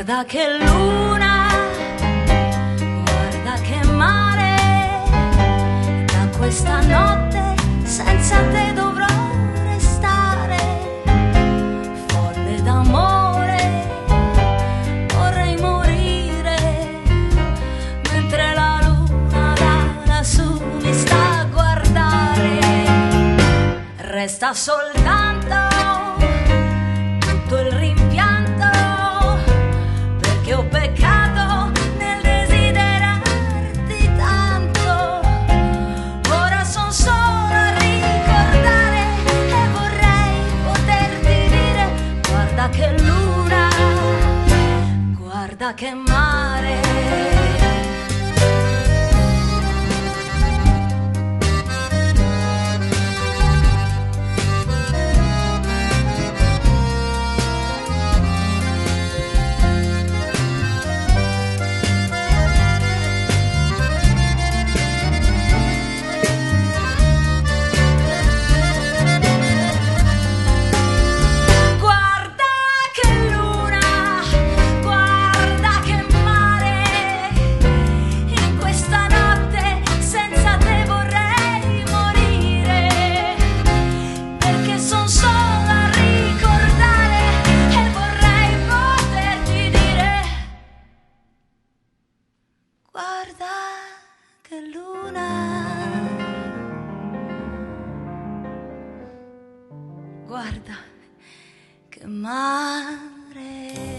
Guarda che luna, guarda che mare, da questa notte senza te dovrò restare. Folle d'amore, vorrei morire, mentre la luna da lassù mi sta a guardare. Resta soltanto tutto il rimpianto, perché ho peccato nel desiderarti tanto. Ora son solo a ricordare e vorrei poterti dire: guarda che luna, guarda che mare. Guarda che luna, guarda che mare.